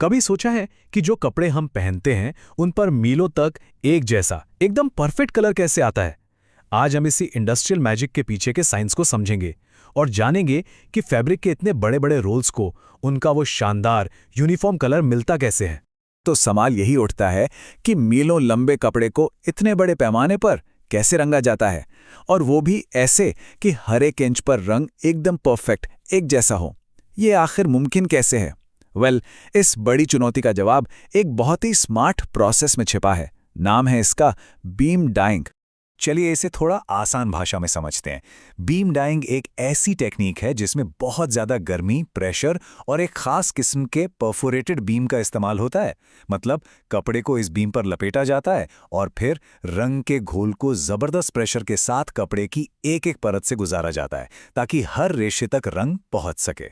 कभी सोचा है कि जो कपड़े हम पहनते हैं उन पर मीलों तक एक जैसा एकदम परफेक्ट कलर कैसे आता है? आज हम इसी इंडस्ट्रियल मैजिक के पीछे के साइंस को समझेंगे और जानेंगे कि फैब्रिक के इतने बड़े बड़े रोल्स को उनका वो शानदार यूनिफॉर्म कलर मिलता कैसे है। तो सवाल यही उठता है कि मीलों लंबे कपड़े को इतने बड़े पैमाने पर कैसे रंगा जाता है, और वो भी ऐसे कि हर एक इंच पर रंग एकदम परफेक्ट एक जैसा हो। ये आखिर मुमकिन कैसे है? इस बड़ी चुनौती का जवाब एक बहुत ही स्मार्ट प्रोसेस में छिपा है। नाम है इसका बीम डाइंग। चलिए इसे थोड़ा आसान भाषा में समझते हैं। बीम डाइंग एक ऐसी टेक्निक है जिसमें बहुत ज़्यादा गर्मी, प्रेशर और एक खास किस्म के परफोरेटेड बीम का इस्तेमाल होता है। मतलब कपड़े को इस बीम पर लपेटा जाता है और फिर रंग के घोल को ज़बरदस्त प्रेशर के साथ कपड़े की एक एक परत से गुजारा जाता है ताकि हर रेशे तक रंग पहुंच सके।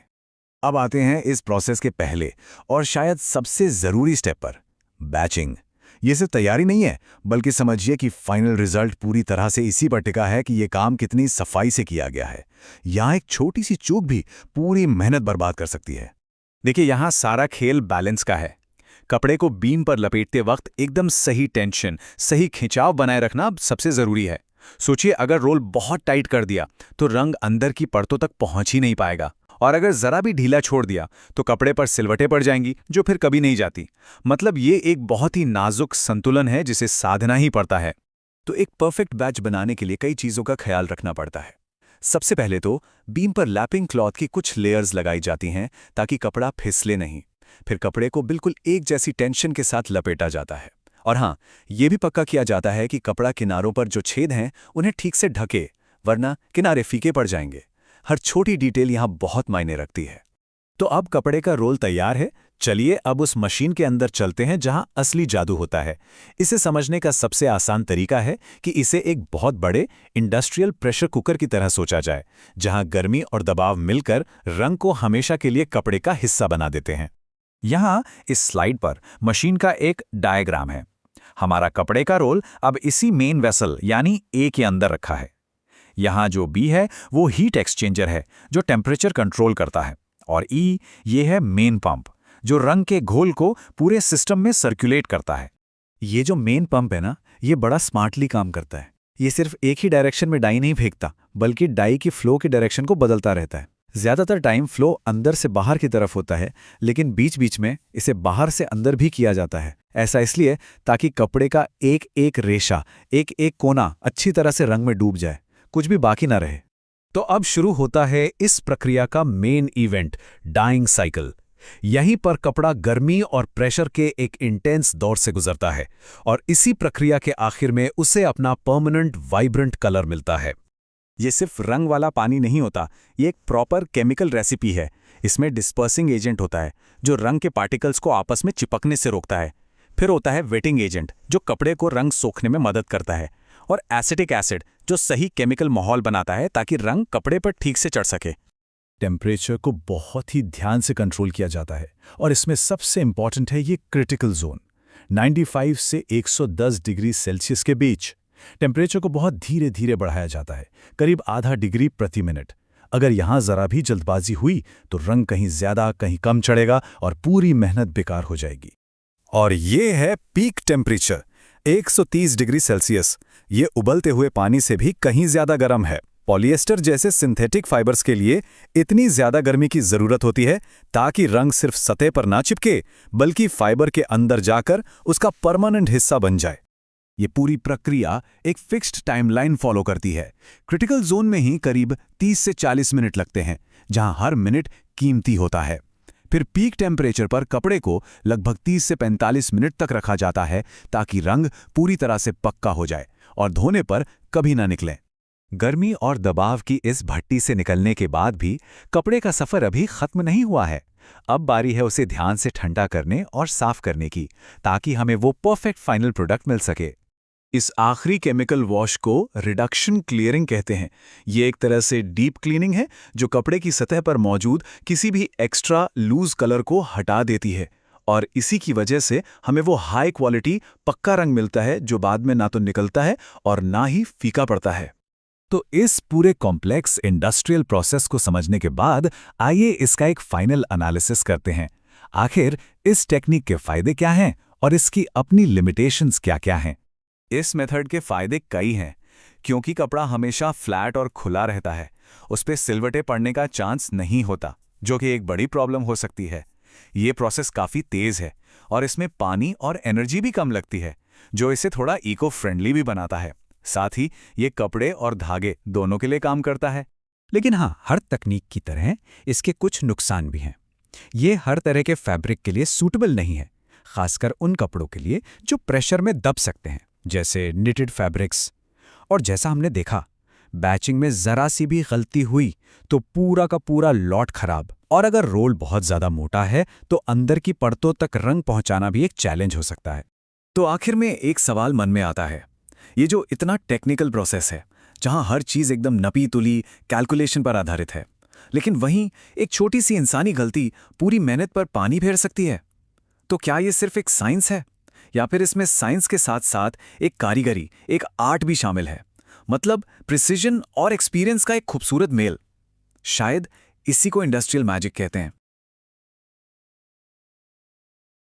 अब आते हैं इस प्रोसेस के पहले और शायद सबसे ज़रूरी स्टेप पर, बैचिंग। ये सिर्फ तैयारी नहीं है, बल्कि समझिए कि फाइनल रिजल्ट पूरी तरह से इसी पर टिका है कि ये काम कितनी सफाई से किया गया है। यहाँ एक छोटी सी चूक भी पूरी मेहनत बर्बाद कर सकती है। देखिए, यहाँ सारा खेल बैलेंस का है। कपड़े को बीम पर लपेटते वक्त एकदम सही टेंशन, सही खिंचाव बनाए रखना सबसे ज़रूरी है। सोचिए, अगर रोल बहुत टाइट कर दिया तो रंग अंदर की परतों तक पहुंच ही नहीं पाएगा, और अगर जरा भी ढीला छोड़ दिया तो कपड़े पर सिलवटें पड़ जाएंगी जो फिर कभी नहीं जाती। मतलब ये एक बहुत ही नाजुक संतुलन है जिसे साधना ही पड़ता है। तो एक परफेक्ट बैच बनाने के लिए कई चीज़ों का ख्याल रखना पड़ता है। सबसे पहले तो बीम पर लैपिंग क्लॉथ की कुछ लेयर्स लगाई जाती हैं ताकि कपड़ा फिसले नहीं। फिर कपड़े को बिल्कुल एक जैसी टेंशन के साथ लपेटा जाता है। और हाँ, ये भी पक्का किया जाता है कि कपड़ा किनारों पर जो छेद हैं उन्हें ठीक से ढके, वरना किनारे फीके पड़ जाएंगे। हर छोटी डिटेल यहाँ बहुत मायने रखती है। तो अब कपड़े का रोल तैयार है। चलिए अब उस मशीन के अंदर चलते हैं जहाँ असली जादू होता है। इसे समझने का सबसे आसान तरीका है कि इसे एक बहुत बड़े इंडस्ट्रियल प्रेशर कुकर की तरह सोचा जाए, जहाँ गर्मी और दबाव मिलकर रंग को हमेशा के लिए कपड़े का हिस्सा बना देते हैं। यहाँ इस स्लाइड पर मशीन का एक डायग्राम है। हमारा कपड़े का रोल अब इसी मेन वेसल यानी ए के अंदर रखा है। यहाँ जो बी है वो हीट एक्सचेंजर है जो टेम्परेचर कंट्रोल करता है, और ई ये है मेन पंप जो रंग के घोल को पूरे सिस्टम में सर्कुलेट करता है। ये जो मेन पंप है ना, ये बड़ा स्मार्टली काम करता है। ये सिर्फ एक ही डायरेक्शन में डाई नहीं फेंकता, बल्कि डाई की फ्लो की डायरेक्शन को बदलता रहता है। ज़्यादातर टाइम फ्लो अंदर से बाहर की तरफ होता है, लेकिन बीच बीच में इसे बाहर से अंदर भी किया जाता है। ऐसा इसलिए ताकि कपड़े का एक एक रेशा, एक एक कोना अच्छी तरह से रंग में डूब जाए, कुछ भी बाकी ना रहे। तो अब शुरू होता है इस प्रक्रिया का मेन इवेंट, डाइंग साइकिल। यहीं पर कपड़ा गर्मी और प्रेशर के एक इंटेंस दौर से गुजरता है, और इसी प्रक्रिया के आखिर में उसे अपना परमानेंट वाइब्रेंट कलर मिलता है। ये सिर्फ रंग वाला पानी नहीं होता, ये एक प्रॉपर केमिकल रेसिपी है। इसमें डिस्पर्सिंग एजेंट होता है जो रंग के पार्टिकल्स को आपस में चिपकने से रोकता है। फिर होता है वेटिंग एजेंट जो कपड़े को रंग सोखने में मदद करता है, और एसिटिक एसिड जो सही केमिकल माहौल बनाता है ताकि रंग कपड़े पर ठीक से चढ़ सके। टेम्परेचर को बहुत ही ध्यान से कंट्रोल किया जाता है, और इसमें सबसे इंपॉर्टेंट है ये क्रिटिकल जोन, 95 से 110 डिग्री सेल्सियस के बीच। टेम्परेचर को बहुत धीरे धीरे बढ़ाया जाता है, करीब आधा डिग्री प्रति मिनट। अगर यहाँ जरा भी जल्दबाजी हुई तो रंग कहीं ज्यादा कहीं कम चढ़ेगा और पूरी मेहनत बेकार हो जाएगी। और ये है पीक टेम्परेचर, 130 डिग्री सेल्सियस। ये उबलते हुए पानी से भी कहीं ज्यादा गर्म है। पॉलिएस्टर जैसे सिंथेटिक फाइबर्स के लिए इतनी ज्यादा गर्मी की जरूरत होती है ताकि रंग सिर्फ सतह पर ना चिपके, बल्कि फाइबर के अंदर जाकर उसका परमानेंट हिस्सा बन जाए। ये पूरी प्रक्रिया एक फिक्स्ड टाइमलाइन फॉलो करती है। क्रिटिकल जोन में ही करीब 30 से 40 मिनट लगते हैं, जहां हर मिनट कीमती होता है। फिर पीक टेम्परेचर पर कपड़े को लगभग 30 से 45 मिनट तक रखा जाता है ताकि रंग पूरी तरह से पक्का हो जाए और धोने पर कभी ना निकले। गर्मी और दबाव की इस भट्टी से निकलने के बाद भी कपड़े का सफर अभी खत्म नहीं हुआ है। अब बारी है उसे ध्यान से ठंडा करने और साफ करने की, ताकि हमें वो परफेक्ट फाइनल प्रोडक्ट मिल सके। इस आखिरी केमिकल वॉश को रिडक्शन क्लियरिंग कहते हैं। ये एक तरह से डीप क्लीनिंग है जो कपड़े की सतह पर मौजूद किसी भी एक्स्ट्रा लूज कलर को हटा देती है, और इसी की वजह से हमें वो हाई क्वालिटी पक्का रंग मिलता है जो बाद में ना तो निकलता है और ना ही फीका पड़ता है। तो इस पूरे कॉम्प्लेक्स इंडस्ट्रियल प्रोसेस को समझने के बाद आइए इसका एक फाइनल एनालिसिस करते हैं। आखिर इस टेक्निक के फायदे क्या हैं और इसकी अपनी लिमिटेशंस क्या-क्या हैं? इस मेथड के फायदे कई हैं, क्योंकि कपड़ा हमेशा फ्लैट और खुला रहता है। उस पे सिलवटें पड़ने का चांस नहीं होता, जो कि एक बड़ी प्रॉब्लम हो सकती है। ये प्रोसेस काफ़ी तेज़ है और इसमें पानी और एनर्जी भी कम लगती है, जो इसे थोड़ा इको फ्रेंडली भी बनाता है। साथ ही ये कपड़े और धागे दोनों के लिए काम करता है। लेकिन हाँ, हर तकनीक की तरह इसके कुछ नुकसान भी हैं। ये हर तरह के फैब्रिक के लिए सूटेबल नहीं है, खासकर उन कपड़ों के लिए जो प्रेशर में दब सकते हैं, जैसे निटेड फैब्रिक्स। और जैसा हमने देखा, बैचिंग में जरा सी भी गलती हुई तो पूरा का पूरा लॉट खराब। और अगर रोल बहुत ज्यादा मोटा है तो अंदर की परतों तक रंग पहुंचाना भी एक चैलेंज हो सकता है। तो आखिर में एक सवाल मन में आता है, ये जो इतना टेक्निकल प्रोसेस है, जहां हर चीज़ एकदम नपी-तुली कैलकुलेशन पर आधारित है, लेकिन वहीं एक छोटी सी इंसानी गलती पूरी मेहनत पर पानी फेर सकती है। तो क्या ये सिर्फ एक साइंस है, या फिर इसमें साइंस के साथ साथ एक कारीगरी, एक आर्ट भी शामिल है? मतलब प्रिसिजन और एक्सपीरियंस का एक खूबसूरत मेल। शायद इसी को इंडस्ट्रियल मैजिक कहते हैं।